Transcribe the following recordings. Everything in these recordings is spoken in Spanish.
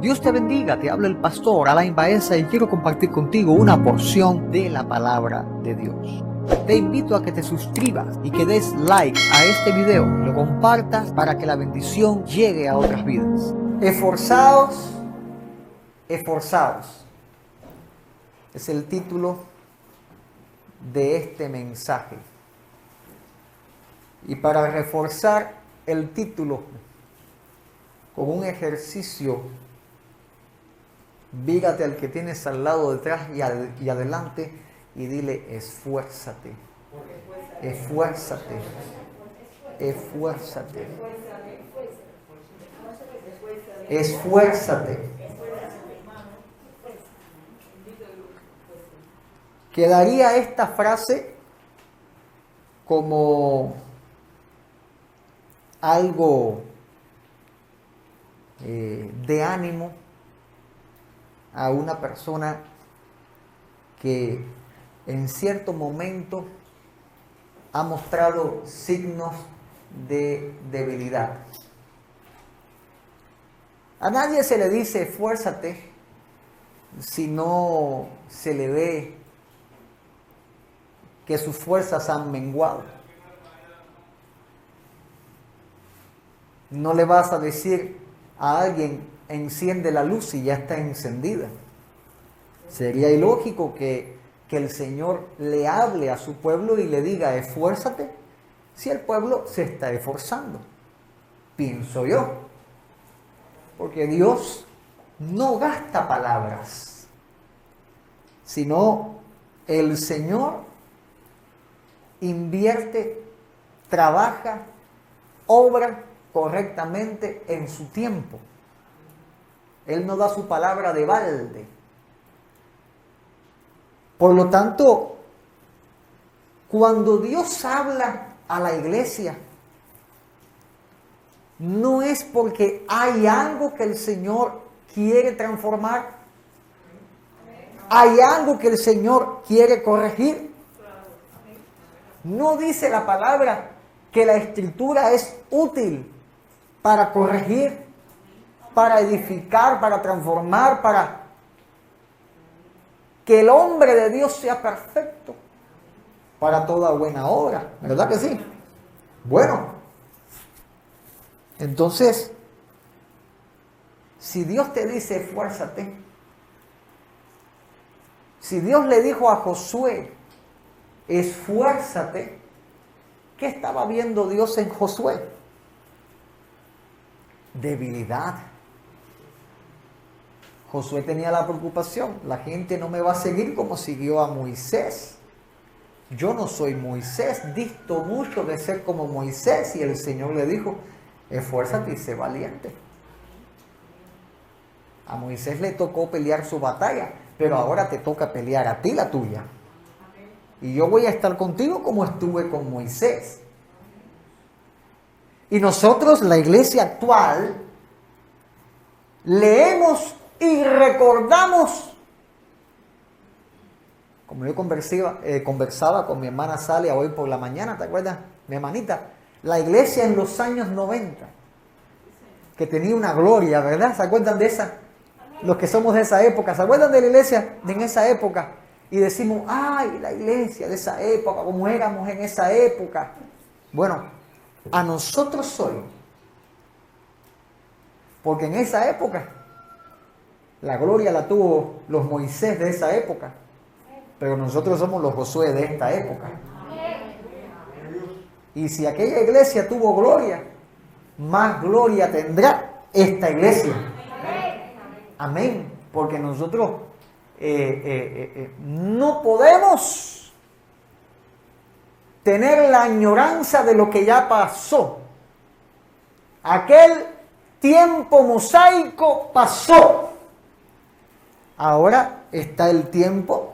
Dios te bendiga, te habla el pastor Alain Baeza y quiero compartir contigo una porción de la palabra de Dios. Te invito a que te suscribas y que des like a este video, lo compartas para que la bendición llegue a otras vidas. Esforzaos, esforzaos. Es el título de este mensaje. Y para reforzar el título con un ejercicio, mírate al que tienes al lado, detrás y adelante y dile: esfuérzate, esfuérzate, esfuérzate, esfuérzate. Quedaría esta frase como algo de ánimo a una persona que en cierto momento ha mostrado signos de debilidad. A nadie se le dice esfuérzate si no se le ve que sus fuerzas han menguado. No le vas a decir a alguien: enciende la luz y ya está encendida. Sería ilógico que el Señor le hable a su pueblo y le diga: esfuérzate, si el pueblo se está esforzando. Pienso yo. Porque Dios no gasta palabras, sino el Señor invierte, trabaja, obra correctamente en su tiempo. Él no da su palabra de balde. Por lo tanto, cuando Dios habla a la iglesia, no es porque hay algo que el Señor quiere transformar, hay algo que el Señor quiere corregir. No dice la palabra que la Escritura es útil para corregir, para edificar, para transformar, para que el hombre de Dios sea perfecto para toda buena obra. ¿Verdad que sí? Bueno, entonces, si Dios te dice esfuérzate, si Dios le dijo a Josué esfuérzate, ¿qué estaba viendo Dios en Josué? Debilidad. Josué tenía la preocupación: la gente no me va a seguir como siguió a Moisés. Yo no soy Moisés, disto mucho de ser como Moisés. Y el Señor le dijo: esfuérzate y sé valiente. A Moisés le tocó pelear su batalla, pero ahora te toca pelear a ti la tuya. Y yo voy a estar contigo como estuve con Moisés. Y nosotros, la iglesia actual, leemos y recordamos, como yo conversaba con mi hermana Salia hoy por la mañana, ¿te acuerdas, mi hermanita? La iglesia en los años 90, que tenía una gloria, ¿verdad? ¿Se acuerdan de esa? Los que somos de esa época, ¿se acuerdan de la iglesia en esa época? Y decimos: ay, la iglesia de esa época, como éramos en esa época. Bueno, a nosotros hoy, porque en esa época la gloria la tuvo los Moisés de esa época, pero nosotros somos los Josué de esta época. Y si aquella iglesia tuvo gloria, más gloria tendrá esta iglesia. Amén. Porque nosotros no podemos tener la añoranza de lo que ya pasó. Aquel tiempo mosaico pasó. Ahora está el tiempo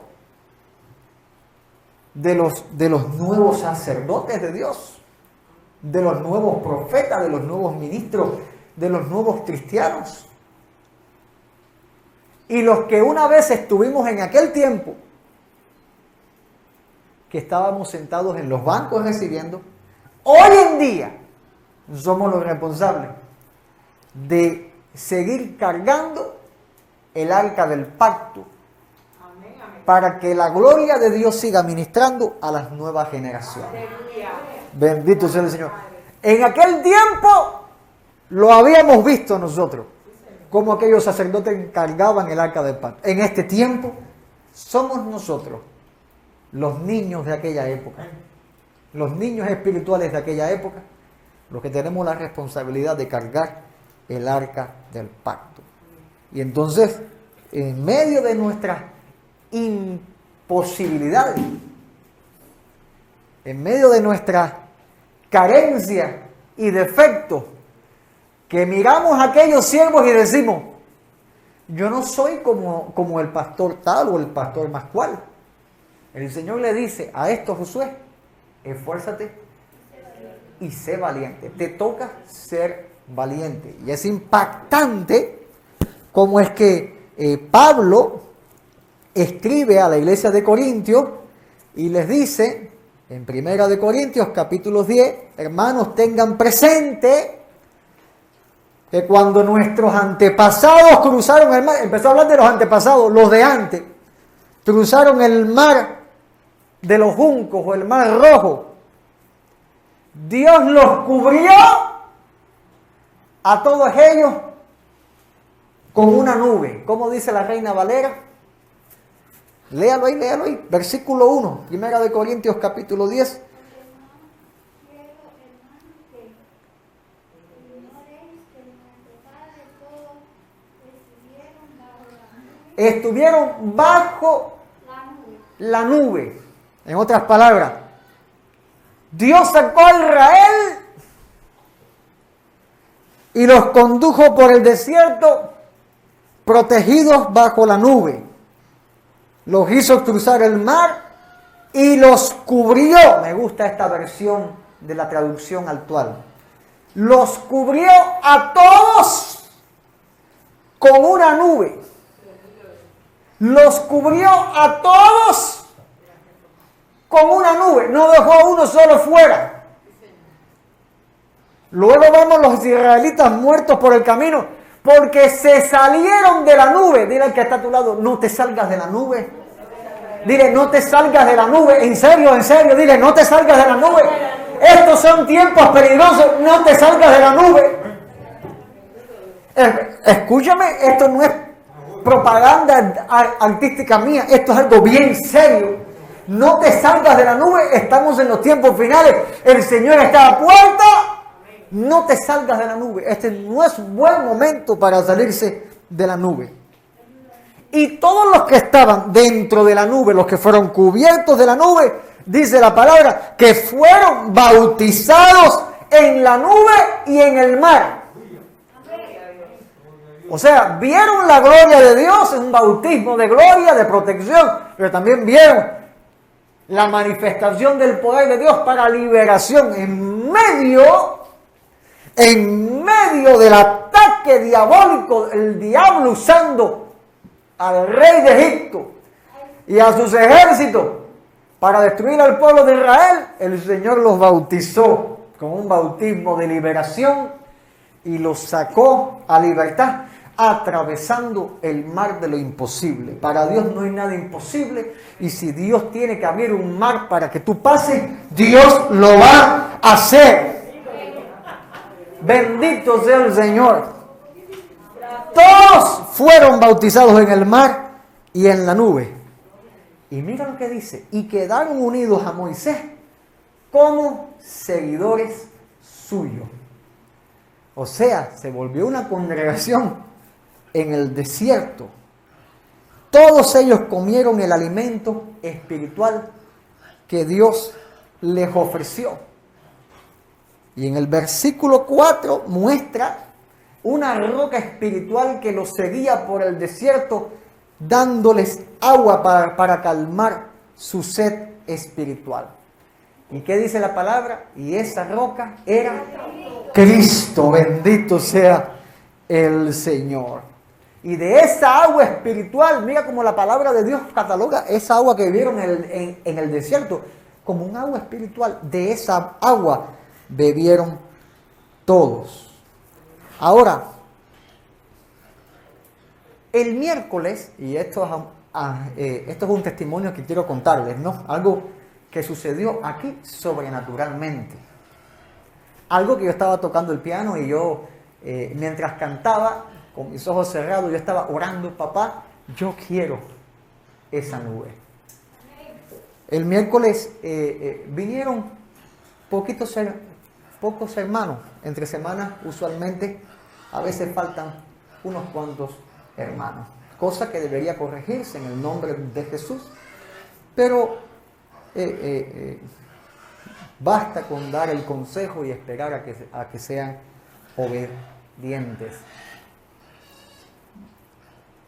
de los nuevos sacerdotes de Dios, de los nuevos profetas, de los nuevos ministros, de los nuevos cristianos. Y los que una vez estuvimos en aquel tiempo, que estábamos sentados en los bancos recibiendo, hoy en día somos los responsables de seguir cargando el arca del pacto, para que la gloria de Dios siga ministrando a las nuevas generaciones. Bendito sea el Señor. En aquel tiempo lo habíamos visto nosotros, como aquellos sacerdotes cargaban el arca del pacto. En este tiempo somos nosotros, los niños de aquella época, los niños espirituales de aquella época, los que tenemos la responsabilidad de cargar el arca del pacto. Y entonces, en medio de nuestras imposibilidades, en medio de nuestras carencias y defectos, que miramos a aquellos siervos y decimos, yo no soy como el pastor tal o el pastor más cual. El Señor le dice a esto, Josué, esfuérzate y sé valiente. Te toca ser valiente. Y es impactante cómo es que Pablo escribe a la iglesia de Corintios y les dice, en 1 Corintios capítulo 10, hermanos, tengan presente que cuando nuestros antepasados cruzaron el mar, empezó a hablar de los antepasados, los de antes, cruzaron el mar de los juncos o el mar rojo, Dios los cubrió a todos ellos con una nube. ¿Cómo dice la Reina Valera? Léalo ahí. Versículo 1, 1 Corintios capítulo 10. Estuvieron bajo la nube. En otras palabras, Dios sacó a Israel y los condujo por el desierto protegidos bajo la nube. Los hizo cruzar el mar y los cubrió. Me gusta esta versión de la traducción actual. Los cubrió a todos con una nube. Los cubrió a todos con una nube. No dejó a uno solo fuera. Luego vemos los israelitas muertos por el camino porque se salieron de la nube. Dile al que está a tu lado, no te salgas de la nube. Dile, no te salgas de la nube. En serio, dile, no te salgas de la nube. Estos son tiempos peligrosos, no te salgas de la nube. Escúchame, esto no es propaganda artística mía, esto es algo bien serio. No te salgas de la nube, estamos en los tiempos finales, el Señor está a la puerta, no te salgas de la nube. Este no es un buen momento para salirse de la nube. Y todos los que estaban dentro de la nube, los que fueron cubiertos de la nube, dice la palabra, que fueron bautizados en la nube y en el mar. O sea, vieron la gloria de Dios, un bautismo de gloria, de protección, pero también vieron la manifestación del poder de Dios para liberación en medio del ataque diabólico, el diablo usando al rey de Egipto y a sus ejércitos para destruir al pueblo de Israel. El Señor los bautizó con un bautismo de liberación y los sacó a libertad, atravesando el mar de lo imposible. Para Dios no hay nada imposible, y si Dios tiene que abrir un mar para que tú pases, Dios lo va a hacer. Bendito sea el Señor. Todos fueron bautizados en el mar y en la nube. Y mira lo que dice, y quedaron unidos a Moisés como seguidores suyos. O sea, se volvió una congregación en el desierto. Todos ellos comieron el alimento espiritual que Dios les ofreció. Y en el versículo 4 muestra una roca espiritual que los seguía por el desierto, dándoles agua para calmar su sed espiritual. ¿Y qué dice la palabra? Y esa roca era Cristo. Bendito sea el Señor. Y de esa agua espiritual, mira cómo la palabra de Dios cataloga esa agua que vieron en el desierto como un agua espiritual. De esa agua bebieron todos. Ahora, El miércoles, y esto es un testimonio que quiero contarles, ¿no? Algo que sucedió aquí sobrenaturalmente. Algo que yo estaba tocando el piano y yo, mientras cantaba, con mis ojos cerrados, yo estaba orando, papá, yo quiero esa nube. El miércoles vinieron pocos hermanos. Entre semanas, usualmente, a veces faltan unos cuantos hermanos. Cosa que debería corregirse en el nombre de Jesús. Pero basta con dar el consejo y esperar a que sean obedientes.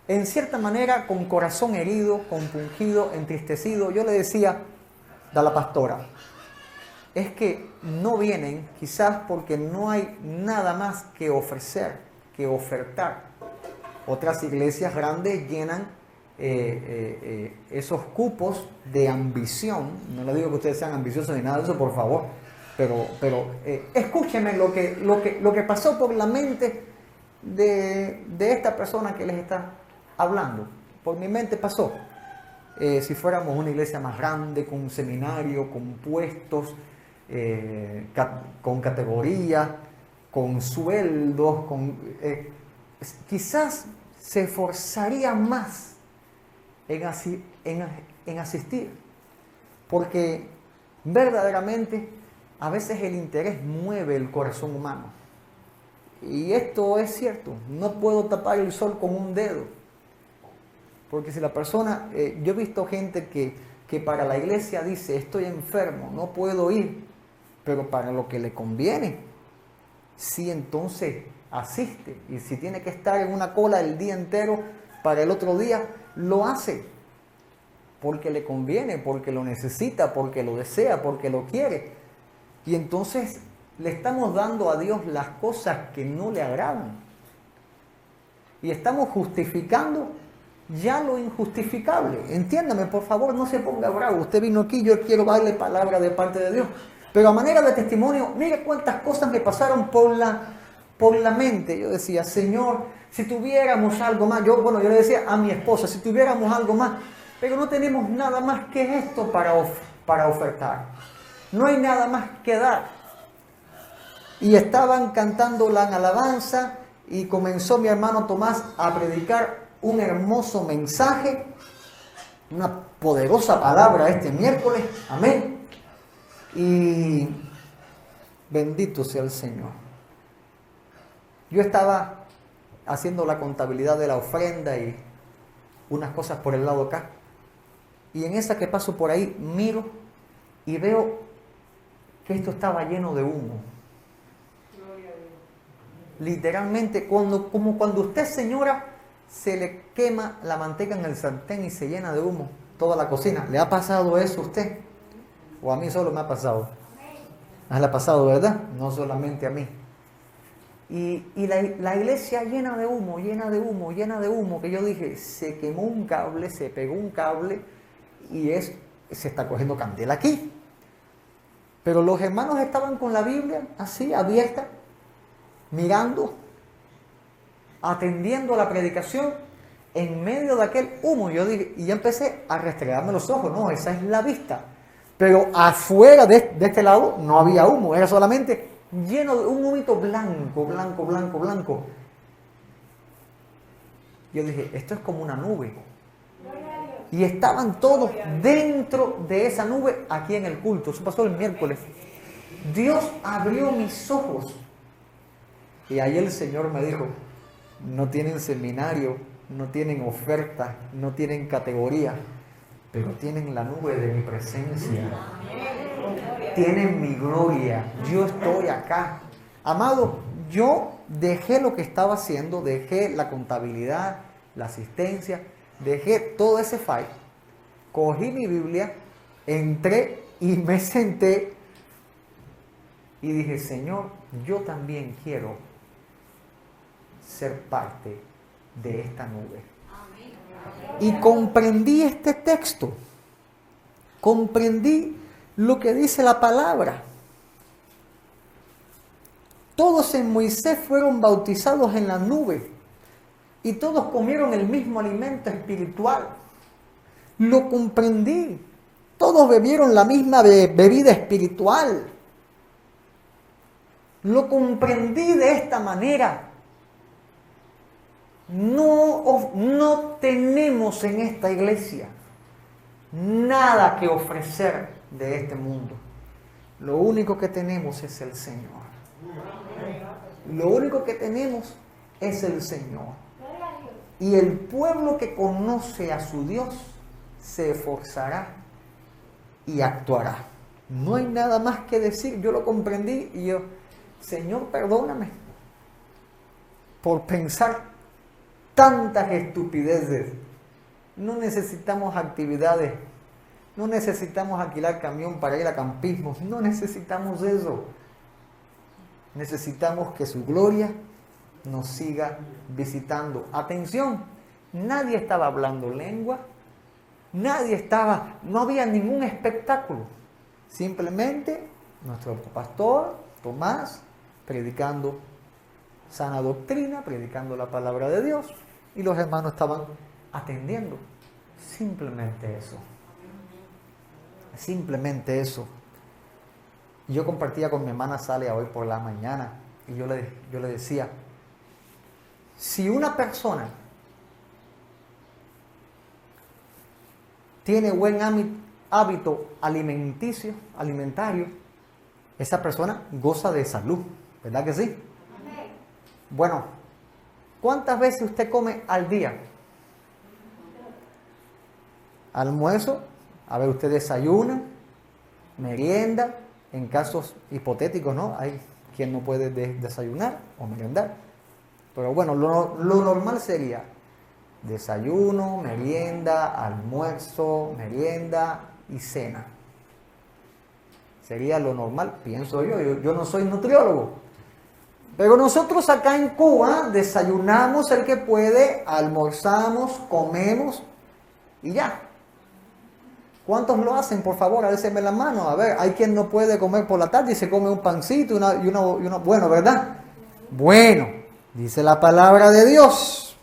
En cierta manera, con corazón herido, compungido, entristecido, yo le decía a la pastora, es que no vienen quizás porque no hay nada más que ofrecer, que ofertar. Otras iglesias grandes llenan esos cupos de ambición. No le digo que ustedes sean ambiciosos ni nada de eso, por favor, pero escúchenme lo que pasó por la mente de esta persona que les está hablando. Por mi mente pasó. Si fuéramos una iglesia más grande, con un seminario, con puestos, con categoría, con sueldos, quizás se esforzaría más en asistir, porque verdaderamente a veces el interés mueve el corazón humano, y esto es cierto. No puedo tapar el sol con un dedo, porque si la persona, yo he visto gente que para la iglesia dice, estoy enfermo, no puedo ir, pero para lo que le conviene, sí, entonces asiste. Y si tiene que estar en una cola el día entero para el otro día, lo hace. Porque le conviene, porque lo necesita, porque lo desea, porque lo quiere. Y entonces le estamos dando a Dios las cosas que no le agradan. Y estamos justificando ya lo injustificable. Entiéndame, por favor, no se ponga bravo. Usted vino aquí, yo quiero darle palabra de parte de Dios. Pero a manera de testimonio, mire cuántas cosas me pasaron por la mente. Yo decía, Señor, si tuviéramos algo más, yo le decía a mi esposa, si tuviéramos algo más, pero no tenemos nada más que esto para ofertar. No hay nada más que dar. Y estaban cantando la alabanza y comenzó mi hermano Tomás a predicar un hermoso mensaje, una poderosa palabra este miércoles. Amén. Y bendito sea el Señor. Yo estaba haciendo la contabilidad de la ofrenda y unas cosas por el lado acá. Y en esa que paso por ahí, miro y veo que esto estaba lleno de humo. Literalmente, como cuando usted, señora, se le quema la manteca en el sartén y se llena de humo toda la cocina. ¿Le ha pasado eso a usted? ¿O a mí solo me ha pasado? ¿Le ha pasado, verdad? No solamente a mí. Y la iglesia llena de humo, llena de humo, llena de humo, que yo dije, se quemó un cable, se pegó un cable y se está cogiendo candela aquí. Pero los hermanos estaban con la Biblia así, abierta, mirando, atendiendo a la predicación en medio de aquel humo. Yo dije, y yo empecé a restregarme los ojos. No, esa es la vista. Pero afuera de este lado no había humo, era solamente lleno de un humito blanco, blanco, blanco, blanco. Yo dije, esto es como una nube. Y estaban todos dentro de esa nube aquí en el culto. Eso pasó el miércoles. Dios abrió mis ojos. Y ahí el Señor me dijo, no tienen seminario, no tienen oferta, no tienen categoría, pero tienen la nube de mi presencia. Tienen mi gloria. Yo estoy acá. Amado, yo dejé lo que estaba haciendo, dejé la contabilidad, la asistencia, dejé todo ese fight, cogí mi Biblia, entré y me senté y dije, Señor, yo también quiero ser parte de esta nube. Y comprendí este texto, comprendí lo que dice la palabra. Todos en Moisés fueron bautizados en la nube. y todos comieron el mismo alimento espiritual. Lo comprendí. Todos bebieron la misma bebida espiritual. Lo comprendí de esta manera. No tenemos en esta iglesia nada que ofrecer de este mundo. Lo único que tenemos es el Señor. Lo único que tenemos es el Señor. Y el pueblo que conoce a su Dios se esforzará y actuará. No hay nada más que decir. Yo lo comprendí y yo, Señor, perdóname por pensar tantas estupideces. No necesitamos actividades. No necesitamos alquilar camión para ir a campismo. No necesitamos eso. Necesitamos que su gloria nos siga visitando. Atención, nadie estaba hablando lengua. No había ningún espectáculo. Simplemente nuestro pastor Tomás predicando sana doctrina, predicando la palabra de Dios, y los hermanos estaban atendiendo. Simplemente eso. Simplemente eso. Yo compartía con mi hermana Salia hoy por la mañana y yo le decía, si una persona tiene buen hábito alimentario, esa persona goza de salud, ¿verdad que sí? Bueno, ¿cuántas veces usted come al día? Almuerzo, a ver, usted desayuna, merienda, en casos hipotéticos, ¿no? Hay quien no puede desayunar o merendar. Pero bueno, lo normal sería desayuno, merienda, almuerzo, merienda y cena. Sería lo normal, pienso yo no soy nutriólogo. Pero nosotros acá en Cuba desayunamos el que puede, almorzamos, comemos y ya. ¿Cuántos lo hacen? Por favor, alcéme la mano. A ver, hay quien no puede comer por la tarde y se come un pancito y una bueno, ¿verdad? Bueno, dice la palabra de Dios.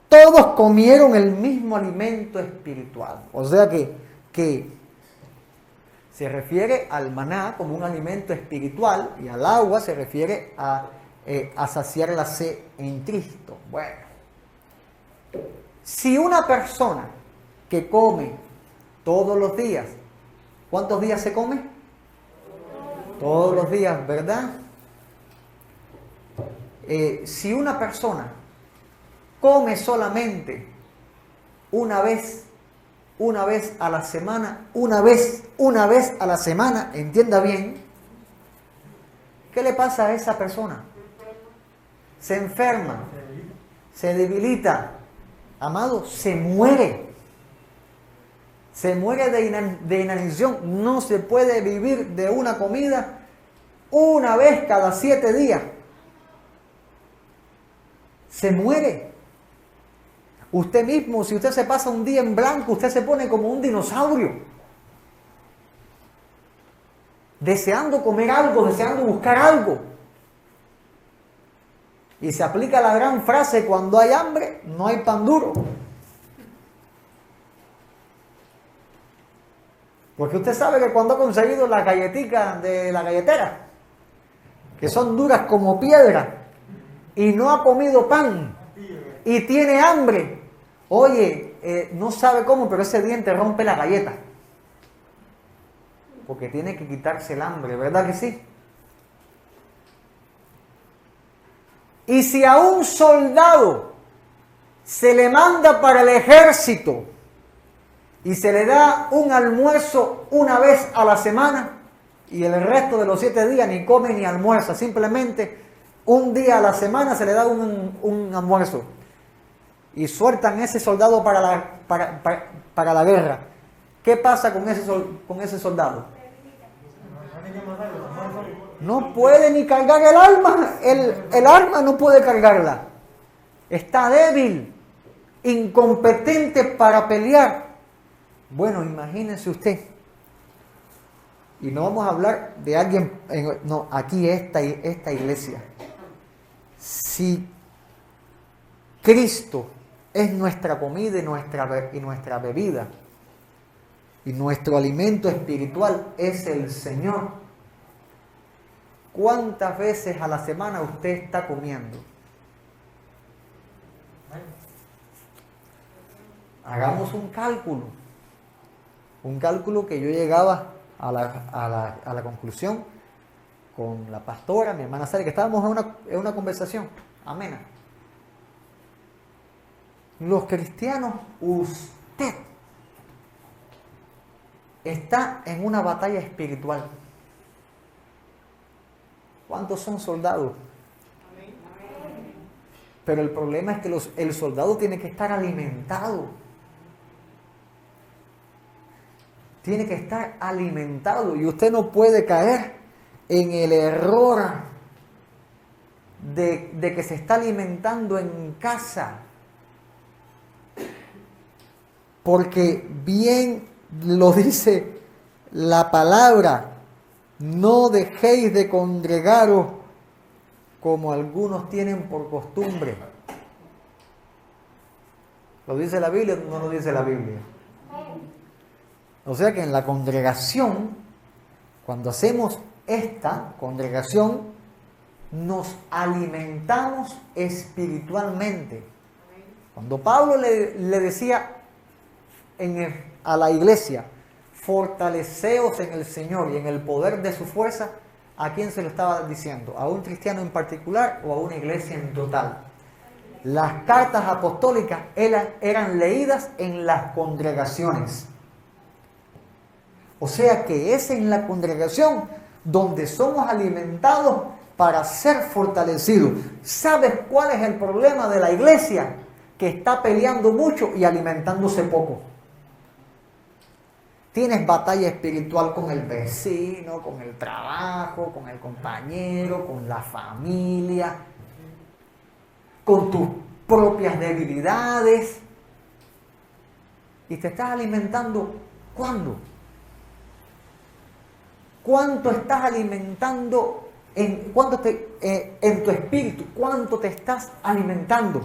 Todos comieron el mismo alimento espiritual. O sea que se refiere al maná como un alimento espiritual y al agua se refiere a saciar la sed en Cristo. Bueno, si una persona que come todos los días, ¿cuántos días se come? Todos los días, ¿verdad? Si una persona come solamente una vez a la semana, una vez a la semana, entienda bien, ¿qué le pasa a esa persona? Se enferma, se debilita, amado, se muere de inanición. No se puede vivir de una comida una vez cada 7 días. Se muere. Usted mismo, si usted se pasa un día en blanco, usted se pone como un dinosaurio. Deseando comer algo, deseando buscar algo. Y se aplica la gran frase, cuando hay hambre, no hay pan duro. Porque usted sabe que cuando ha conseguido las galletitas de la galletera, que son duras como piedra, y no ha comido pan, y tiene hambre, oye, no sabe cómo, pero ese diente rompe la galleta. Porque tiene que quitarse el hambre, ¿verdad que sí? Y si a un soldado se le manda para el ejército y se le da un almuerzo una vez a la semana y el resto de los 7 días ni come ni almuerza, simplemente un día a la semana se le da un almuerzo y sueltan ese soldado para la guerra, ¿qué pasa con ese soldado? No puede ni cargar el arma, el arma no puede cargarla, está débil, incompetente para pelear. Bueno, imagínense usted, y no vamos a hablar de alguien, no, aquí esta iglesia, si Cristo es nuestra comida y nuestra bebida. Y nuestro alimento espiritual es el Señor. ¿Cuántas veces a la semana usted está comiendo? Hagamos un cálculo que yo llegaba a la conclusión con la pastora, mi hermana Sara, que estábamos en una conversación amena. Los cristianos, usted está en una batalla espiritual. ¿Cuántos son soldados? Pero el problema es que el soldado tiene que estar alimentado. Tiene que estar alimentado y usted no puede caer en el error de que se está alimentando en casa. Porque bien lo dice la palabra, no dejéis de congregaros como algunos tienen por costumbre. ¿Lo dice la Biblia o no lo dice la Biblia? O sea que en la congregación, cuando hacemos esta congregación, nos alimentamos espiritualmente. Cuando Pablo le decía a la iglesia, fortaleceos en el Señor y en el poder de su fuerza, ¿a quién se lo estaba diciendo? ¿A un cristiano en particular o a una iglesia en total? Las cartas apostólicas eran leídas en las congregaciones. O sea que es en la congregación donde somos alimentados para ser fortalecidos. ¿Sabes cuál es el problema de la iglesia? Que está peleando mucho y alimentándose poco. Tienes batalla espiritual con el vecino, con el trabajo, con el compañero, con la familia, con tus propias debilidades. Y te estás alimentando, ¿cuándo? ¿Cuánto estás alimentando en tu espíritu? ¿Cuánto te estás alimentando?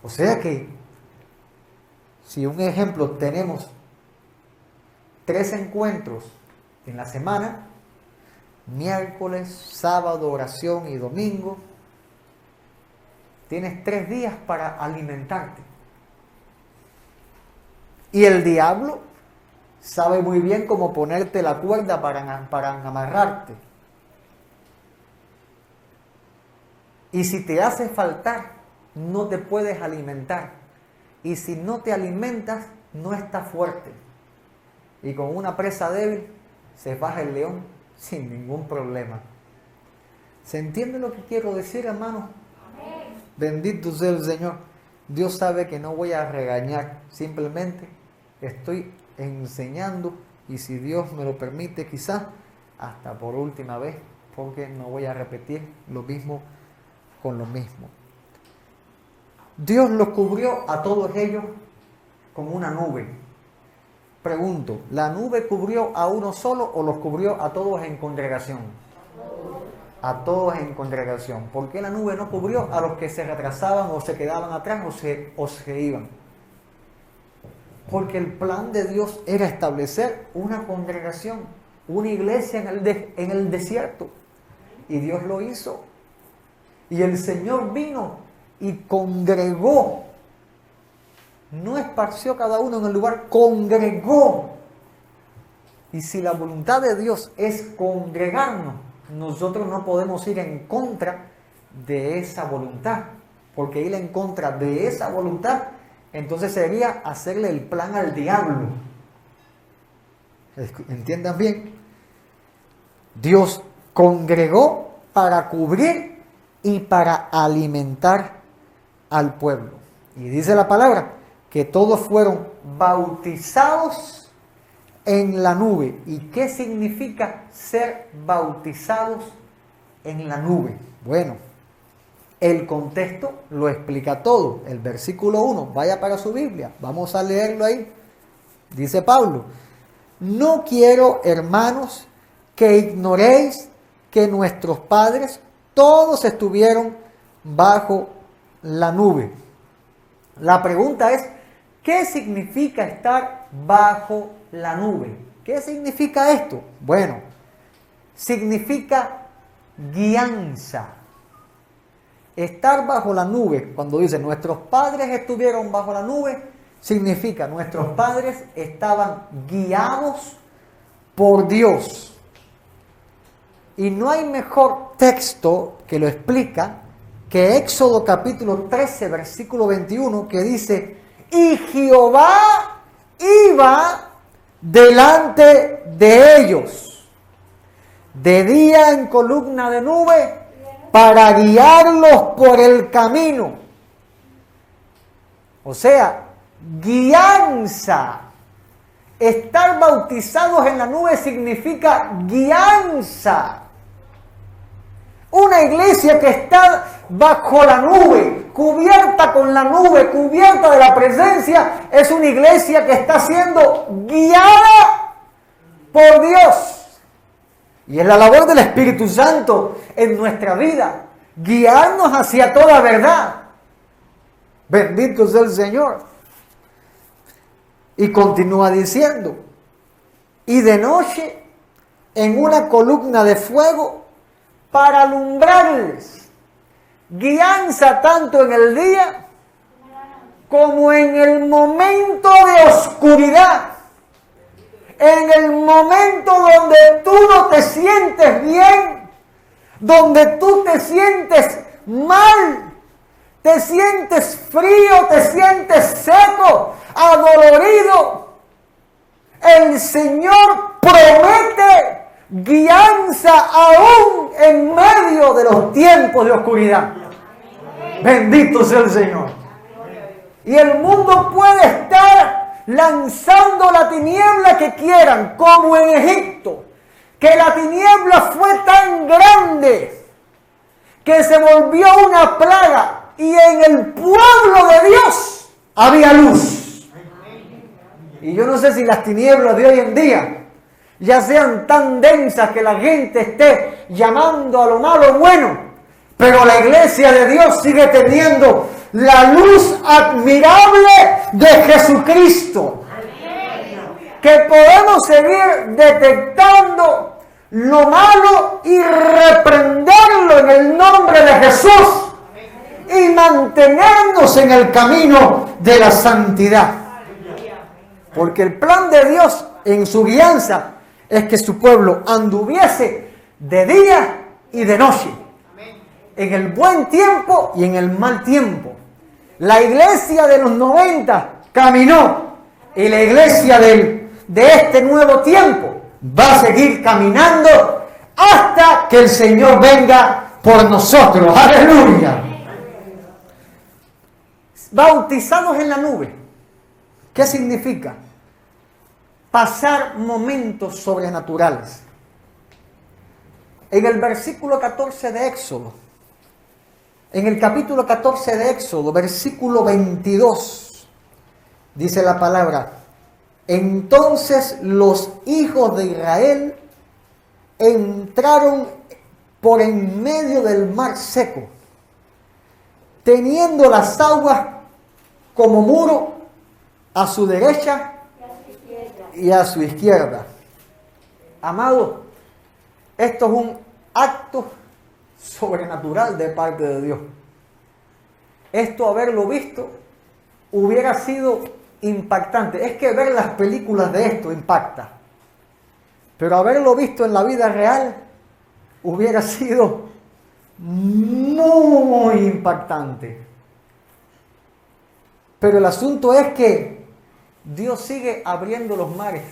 O sea que, si un ejemplo tenemos 3 encuentros en la semana, miércoles, sábado, oración y domingo, tienes 3 días para alimentarte. Y el diablo sabe muy bien cómo ponerte la cuerda para amarrarte. Y si te hace faltar, no te puedes alimentar. Y si no te alimentas, no estás fuerte. Y con una presa débil, se baja el león sin ningún problema. ¿Se entiende lo que quiero decir, hermano? Amén. Bendito sea el Señor. Dios sabe que no voy a regañar. Simplemente estoy enseñando. Y si Dios me lo permite, quizás hasta por última vez. Porque no voy a repetir lo mismo con lo mismo. Dios los cubrió a todos ellos con una nube. Pregunto, ¿la nube cubrió a uno solo o los cubrió a todos en congregación? A todos en congregación. ¿Por qué la nube no cubrió a los que se retrasaban o se quedaban atrás o se iban? Porque el plan de Dios era establecer una congregación, una iglesia en el desierto. Y Dios lo hizo. Y el Señor vino y congregó. No esparció cada uno en el lugar, congregó. Y si la voluntad de Dios es congregarnos, nosotros no podemos ir en contra de esa voluntad. Porque ir en contra de esa voluntad, entonces sería hacerle el plan al diablo. ¿Entiendan bien? Dios congregó para cubrir y para alimentar al pueblo. Y dice la palabra que todos fueron bautizados en la nube. ¿Y qué significa ser bautizados en la nube? Bueno, el contexto lo explica todo. El versículo 1, vaya para su Biblia, vamos a leerlo ahí. Dice Pablo: no quiero, hermanos, que ignoréis que nuestros padres todos estuvieron bajo la nube. La pregunta es, ¿qué significa estar bajo la nube? ¿Qué significa esto? Bueno, significa guianza. Estar bajo la nube, cuando dice nuestros padres estuvieron bajo la nube, significa nuestros padres estaban guiados por Dios. Y no hay mejor texto que lo explica que Éxodo capítulo 13, versículo 21, que dice, y Jehová iba delante de ellos, de día en columna de nube, para guiarlos por el camino. O sea, guianza. Estar bautizados en la nube significa guianza. Una iglesia que está bajo la nube, cubierta con la nube, cubierta de la presencia, es una iglesia que está siendo guiada por Dios. Y es la labor del Espíritu Santo en nuestra vida, guiarnos hacia toda verdad. Bendito sea el Señor. Y continúa diciendo, y de noche en una columna de fuego para alumbrarles, guianza tanto en el día como en el momento de oscuridad, en el momento donde tú no te sientes bien, donde tú te sientes mal, te sientes frío, te sientes seco, adolorido. El Señor promete guianza aún en medio de los tiempos de oscuridad. Bendito sea el Señor. Y el mundo puede estar lanzando la tiniebla que quieran, como en Egipto, que la tiniebla fue tan grande que se volvió una plaga y en el pueblo de Dios había luz. Y yo no sé si las tinieblas de hoy en día ya sean tan densas que la gente esté llamando a lo malo bueno, pero la iglesia de Dios sigue teniendo la luz admirable de Jesucristo, que podemos seguir detectando lo malo y reprenderlo en el nombre de Jesús y mantenernos en el camino de la santidad. Porque el plan de Dios en su guianza es que su pueblo anduviese de día y de noche, en el buen tiempo y en el mal tiempo. La iglesia de los 90 caminó y la iglesia de este nuevo tiempo va a seguir caminando hasta que el Señor venga por nosotros. ¡Aleluya! Bautizados en la nube. ¿Qué significa? Pasar momentos sobrenaturales. En el versículo 14 de Éxodo, en el capítulo 14 de Éxodo, versículo 22, dice la palabra, entonces los hijos de Israel entraron por en medio del mar seco, teniendo las aguas como muro a su derecha y a su izquierda. Amado, esto es un acto sobrenatural de parte de Dios. Esto, haberlo visto, hubiera sido impactante. Es que ver las películas de esto impacta, pero haberlo visto en la vida real hubiera sido muy impactante. Pero el asunto es que Dios sigue abriendo los mares.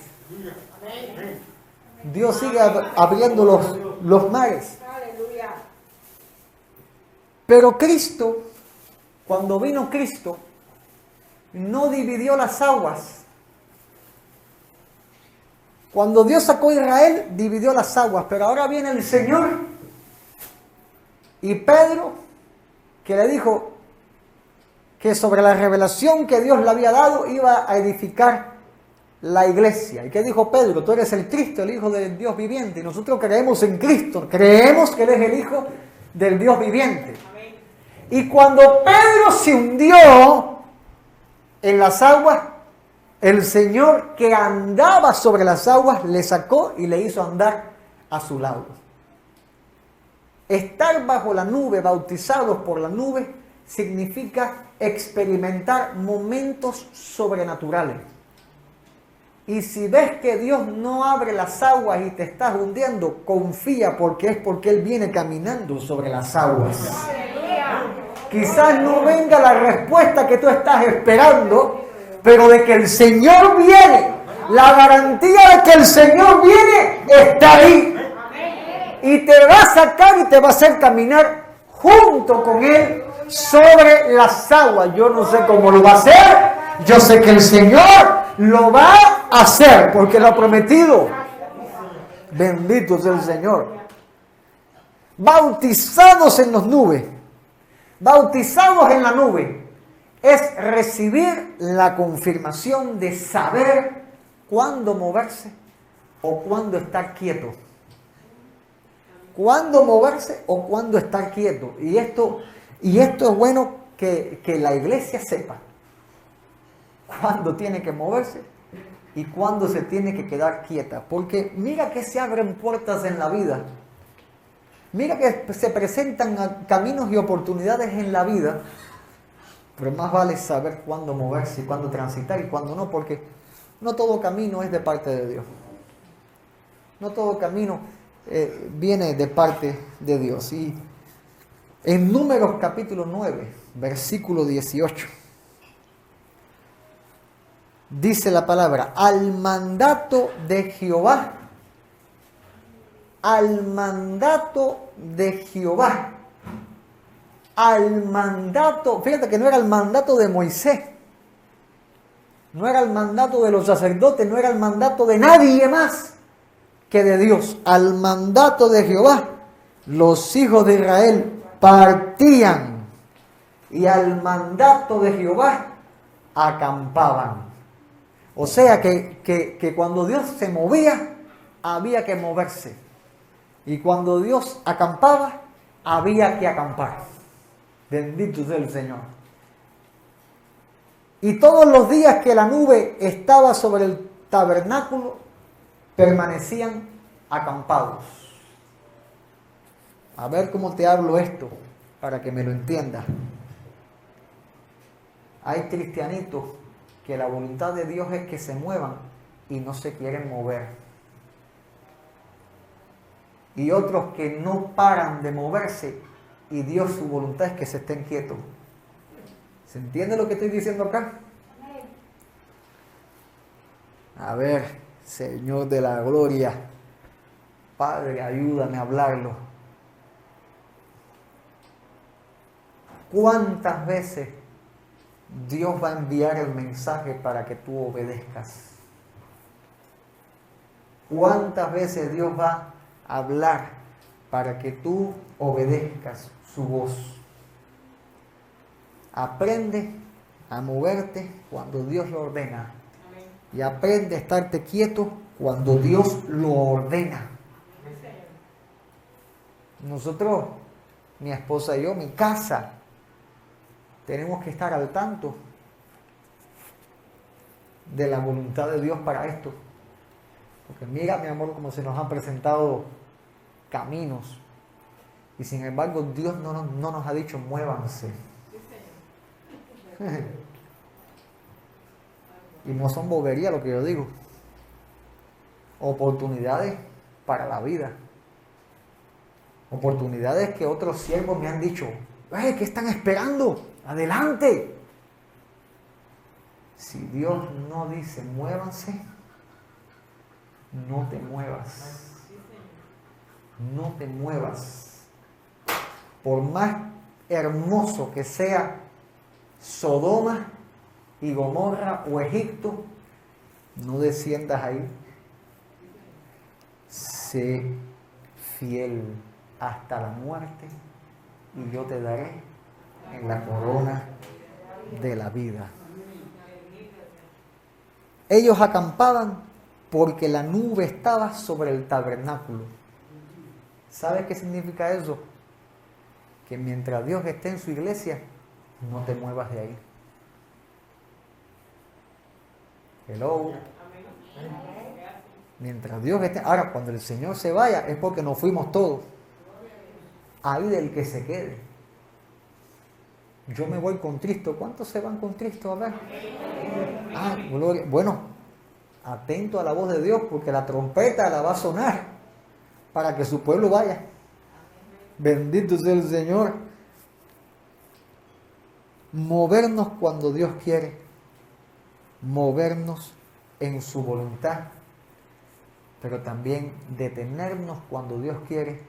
Dios sigue abriendo los mares. Pero Cristo, cuando vino Cristo, no dividió las aguas. Cuando Dios sacó a Israel, dividió las aguas. Pero ahora viene el Señor y Pedro, que le dijo que sobre la revelación que Dios le había dado iba a edificar la iglesia. ¿Y qué dijo Pedro? Tú eres el Cristo, el Hijo del Dios viviente. Y nosotros creemos en Cristo, creemos que Él es el Hijo del Dios viviente. Y cuando Pedro se hundió en las aguas, el Señor que andaba sobre las aguas le sacó y le hizo andar a su lado. Estar bajo la nube, bautizados por la nube, significa experimentar momentos sobrenaturales. Y si ves que Dios no abre las aguas y te estás hundiendo, confía porque es porque Él viene caminando sobre las aguas. Quizás no venga la respuesta que tú estás esperando, pero de que el Señor viene, la garantía de que el Señor viene está ahí. Y te va a sacar y te va a hacer caminar junto con Él sobre las aguas. Yo no sé cómo lo va a hacer, yo sé que el Señor lo va a hacer porque lo ha prometido. Bendito sea el Señor. Bautizados en las nubes, bautizados en la nube, es recibir la confirmación de saber cuándo moverse o cuándo estar quieto. Cuándo moverse o cuándo estar quieto. Y esto es bueno que la iglesia sepa cuándo tiene que moverse y cuándo se tiene que quedar quieta. Porque mira que se abren puertas en la vida. Mira que se presentan caminos y oportunidades en la vida. Pero más vale saber cuándo moverse y cuándo transitar y cuándo no. Porque no todo camino es de parte de Dios. No todo camino viene de parte de Dios. Y en Números capítulo 9, versículo 18. Dice la palabra, al mandato de Jehová, al mandato de Jehová, al mandato, fíjate que no era el mandato de Moisés, no era el mandato de los sacerdotes, no era el mandato de nadie más que de Dios. Al mandato de Jehová, los hijos de Israel partían y al mandato de Jehová acampaban. O sea que cuando Dios se movía, había que moverse. Y cuando Dios acampaba, había que acampar. Bendito sea el Señor. Y todos los días que la nube estaba sobre el tabernáculo, permanecían acampados. A ver cómo te hablo esto, para que me lo entiendas. Hay cristianitos que la voluntad de Dios es que se muevan y no se quieren mover. Y otros que no paran de moverse y Dios su voluntad es que se estén quietos. ¿Se entiende lo que estoy diciendo acá? A ver, Señor de la gloria, Padre, ayúdame a hablarlo. ¿Cuántas veces Dios va a enviar el mensaje para que tú obedezcas? ¿Cuántas veces Dios va a hablar para que tú obedezcas su voz? Aprende a moverte cuando Dios lo ordena. Y aprende a estarte quieto cuando Dios lo ordena. Nosotros, mi esposa y yo, mi casa, tenemos que estar al tanto de la voluntad de Dios para esto. Porque mira, mi amor, cómo se nos han presentado caminos. Y sin embargo, Dios no nos ha dicho, muévanse. Y no son boberías lo que yo digo. Oportunidades para la vida. Oportunidades que otros siervos me han dicho, ¿qué están esperando? ¡Adelante! Si Dios no dice muévanse, no te muevas. No te muevas. Por más hermoso que sea Sodoma y Gomorra o Egipto, no desciendas ahí. Sé fiel hasta la muerte y yo te daré en la corona de la vida. Ellos acampaban porque la nube estaba sobre el tabernáculo. ¿Sabes qué significa eso? que mientras Dios esté en su iglesia, no te muevas de ahí. Hello. Mientras Dios esté. Ahora, cuando el Señor se vaya, es porque nos fuimos todos. Ahí del que se quede. Yo me voy con Cristo. ¿Cuántos se van con Cristo? A ver. Gloria. Bueno, atento a la voz de Dios, porque la trompeta la va a sonar para que su pueblo vaya. Bendito sea el Señor. Movernos cuando Dios quiere. Movernos en su voluntad. Pero también detenernos cuando Dios quiere.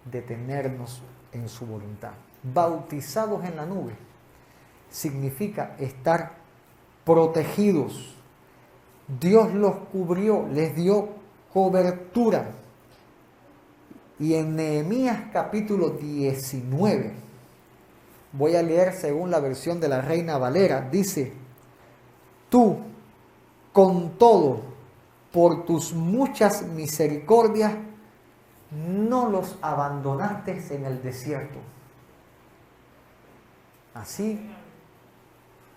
Detenernos en su voluntad. Bautizados en la nube significa estar protegidos. Dios los cubrió, les dio cobertura. Y en Nehemías capítulo 19, voy a leer según la versión de la Reina Valera, dice: tú, con todo, por tus muchas misericordias, no los abandonaste en el desierto. Así,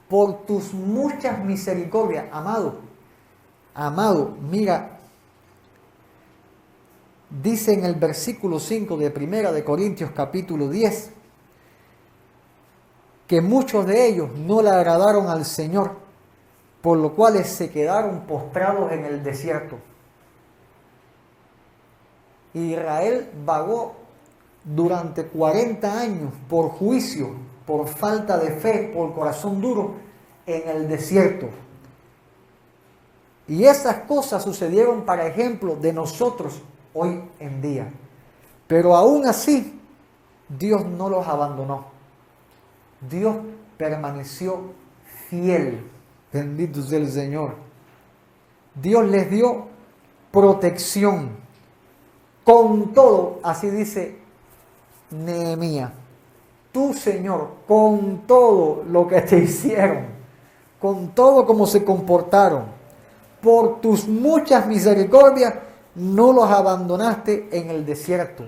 por tus muchas misericordias, amado, mira, dice en el versículo 5 de 1 de Corintios capítulo 10, que muchos de ellos no le agradaron al Señor, por lo cual se quedaron postrados en el desierto. Israel vagó durante 40 años por juicio, por falta de fe, por corazón duro, en el desierto. Y esas cosas sucedieron para ejemplo de nosotros hoy en día. Pero aún así, Dios no los abandonó. Dios permaneció fiel. Bendito sea el Señor. Dios les dio protección. Con todo, así dice Nehemías. Tú, Señor, con todo lo que te hicieron, con todo como se comportaron, por tus muchas misericordias, no los abandonaste en el desierto.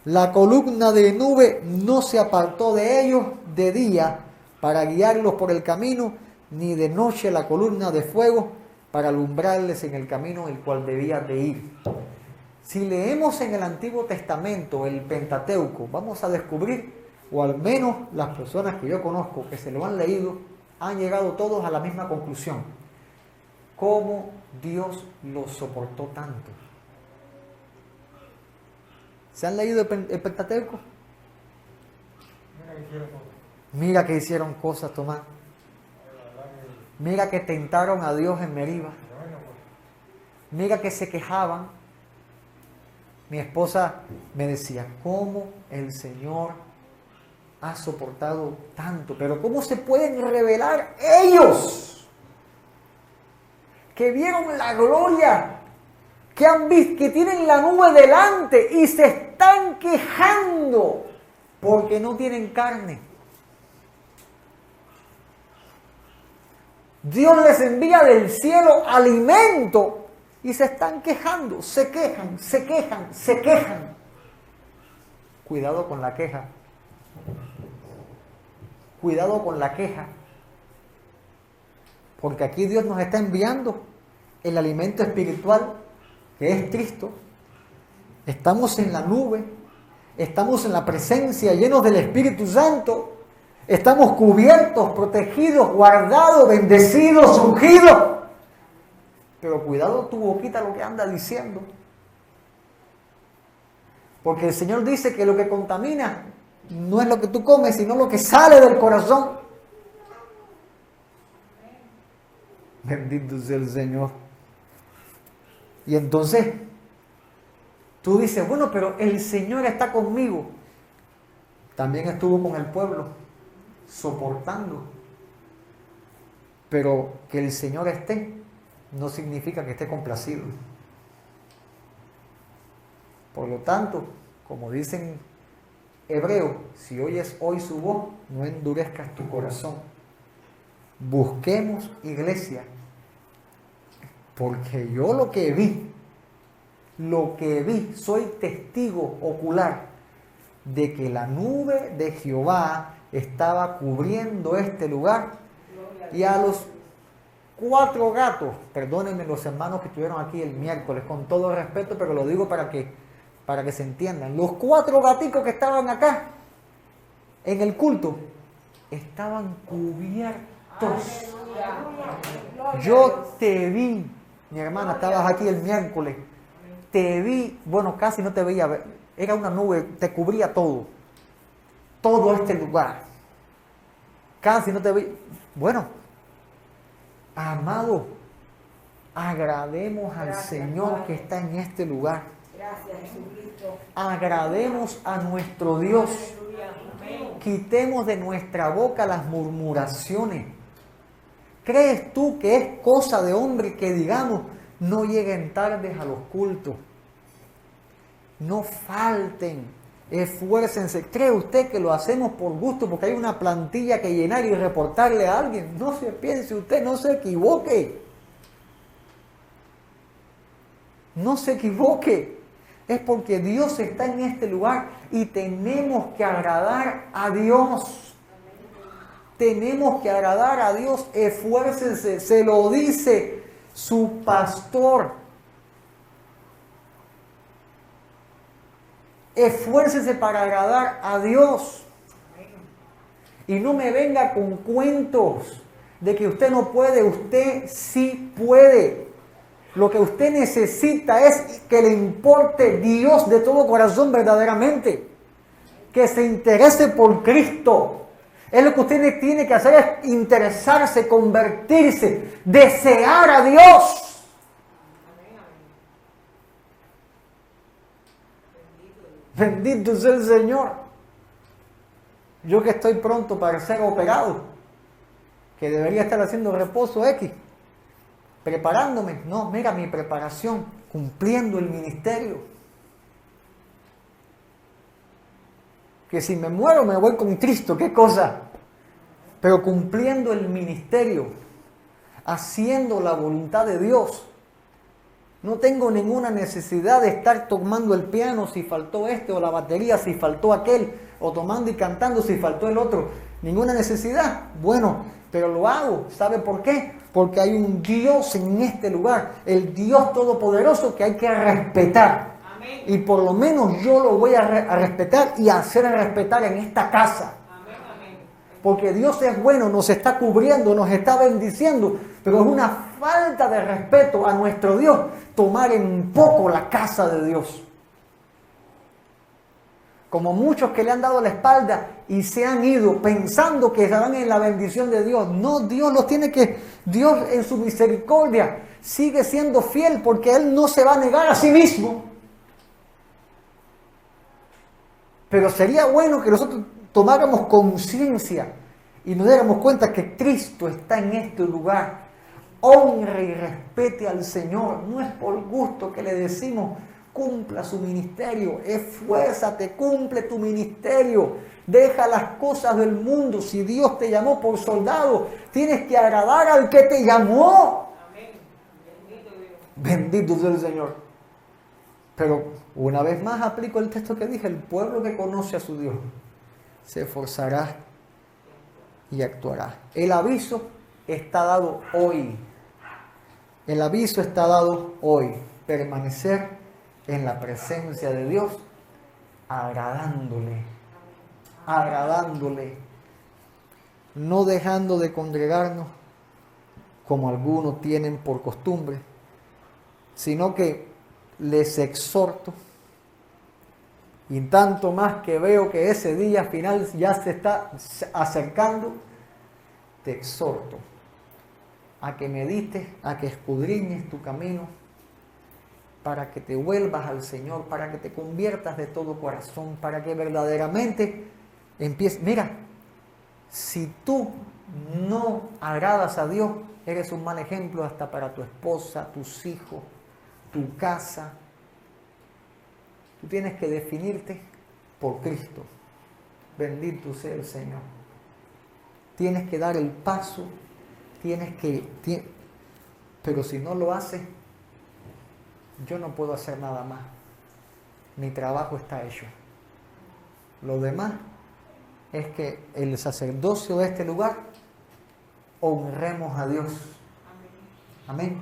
La columna de nube no se apartó de ellos de día para guiarlos por el camino, ni de noche la columna de fuego para alumbrarles en el camino el cual debían de ir. Si leemos en el Antiguo Testamento el Pentateuco, vamos a descubrir, o al menos las personas que yo conozco que se lo han leído, han llegado todos a la misma conclusión: cómo Dios los soportó tanto. ¿Se han leído el Pentateuco? Mira que hicieron cosas, Tomás. Mira que tentaron a Dios en Meriba. Mira que se quejaban. Mi esposa me decía: ¿cómo el Señor ha soportado tanto? Pero ¿cómo se pueden revelar ellos que vieron la gloria, que han visto, que tienen la nube delante y se están quejando porque no tienen carne? Dios les envía del cielo alimento y se están quejando, se quejan. Cuidado con la queja. Cuidado con la queja. Porque aquí Dios nos está enviando el alimento espiritual, que es Cristo. Estamos en la nube, estamos en la presencia, llenos del Espíritu Santo. Estamos cubiertos, protegidos, guardados, bendecidos, ungidos. Pero cuidado tu boquita lo que anda diciendo. Porque el Señor dice que lo que contamina no es lo que tú comes, sino lo que sale del corazón. Bendito sea el Señor. Y entonces tú dices: bueno, pero el Señor está conmigo. También estuvo con el pueblo, soportando. Pero que el Señor esté no significa que esté complacido. Por lo tanto, como dicen Hebreos, si oyes hoy su voz, no endurezcas tu corazón. Busquemos iglesia, porque yo lo que vi, soy testigo ocular de que la nube de Jehová estaba cubriendo este lugar, y a los 4 gatos, perdónenme los hermanos que estuvieron aquí el miércoles, con todo respeto, pero lo digo para que se entiendan, los 4 gaticos que estaban acá en el culto estaban cubiertos. Yo te vi, mi hermana, estabas aquí el miércoles, te vi, bueno, casi no te veía, era una nube, te cubría todo este lugar, casi no te veía. Bueno, amado, agrademos al Señor que está en este lugar. Gracias, Jesucristo. Agrademos a nuestro Dios. Quitemos de nuestra boca las murmuraciones. ¿Crees tú que es cosa de hombre que digamos no lleguen tardes a los cultos? No falten, esfuércense. ¿Cree usted que lo hacemos por gusto porque hay una plantilla que llenar y reportarle a alguien? No se piense usted, no se equivoque. No se equivoque. Es porque Dios está en este lugar y tenemos que agradar a Dios. Tenemos que agradar a Dios. Esfuércense, se lo dice su pastor. Esfuércese para agradar a Dios. Y no me venga con cuentos de que usted no puede, usted sí puede. Lo que usted necesita es que le importe Dios de todo corazón verdaderamente. Que se interese por Cristo. Es lo que usted tiene que hacer, es interesarse, convertirse, desear a Dios. Bendito sea el Señor. Yo que estoy pronto para ser operado, que debería estar haciendo reposo X, preparándome. No, mira mi preparación, cumpliendo el ministerio. Que si me muero me voy con Cristo, qué cosa. Pero cumpliendo el ministerio, haciendo la voluntad de Dios. No tengo ninguna necesidad de estar tomando el piano si faltó este, o la batería si faltó aquel, o tomando y cantando si faltó el otro. Ninguna necesidad. Bueno, pero lo hago. ¿Sabe por qué? Porque hay un Dios en este lugar, el Dios Todopoderoso que hay que respetar. Amén. Y por lo menos yo lo voy a respetar y hacer respetar en esta casa. Amén, amén. Porque Dios es bueno, nos está cubriendo, nos está bendiciendo, pero es una falta de respeto a nuestro Dios tomar en poco la casa de Dios. Como muchos que le han dado la espalda y se han ido pensando que estarán en la bendición de Dios. No, Dios los tiene que, Dios en su misericordia sigue siendo fiel porque Él no se va a negar a sí mismo. Pero sería bueno que nosotros tomáramos conciencia y nos diéramos cuenta que Cristo está en este lugar. Honre y respete al Señor. No es por gusto que le decimos cumpla su ministerio, esfuérzate, cumple tu ministerio, deja las cosas del mundo. Si Dios te llamó por soldado, tienes que agradar al que te llamó. Amén. Bendito sea el Señor. Pero una vez más aplico el texto que dije: el pueblo que conoce a su Dios se esforzará y actuará. El aviso está dado hoy. El aviso está dado hoy. Permanecer en la presencia de Dios, agradándole, no dejando de congregarnos como algunos tienen por costumbre, sino que les exhorto, y tanto más que veo que ese día final ya se está acercando, te exhorto a que medites, a que escudriñes tu camino, para que te vuelvas al Señor, para que te conviertas de todo corazón, para que verdaderamente empieces. Mira, si tú no agradas a Dios, eres un mal ejemplo hasta para tu esposa, tus hijos, tu casa. Tú tienes que definirte por Cristo. Bendito sea el Señor. Tienes que dar el paso, pero si no lo haces, yo no puedo hacer nada más. Mi trabajo está hecho. Lo demás es que el sacerdocio de este lugar honremos a Dios. Amén.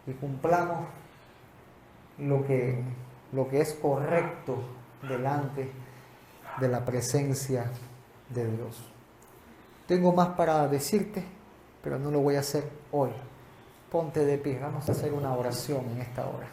Y cumplamos lo que es correcto delante de la presencia de Dios. Tengo más para decirte, pero no lo voy a hacer hoy. Ponte de pie, vamos a hacer una oración en esta hora.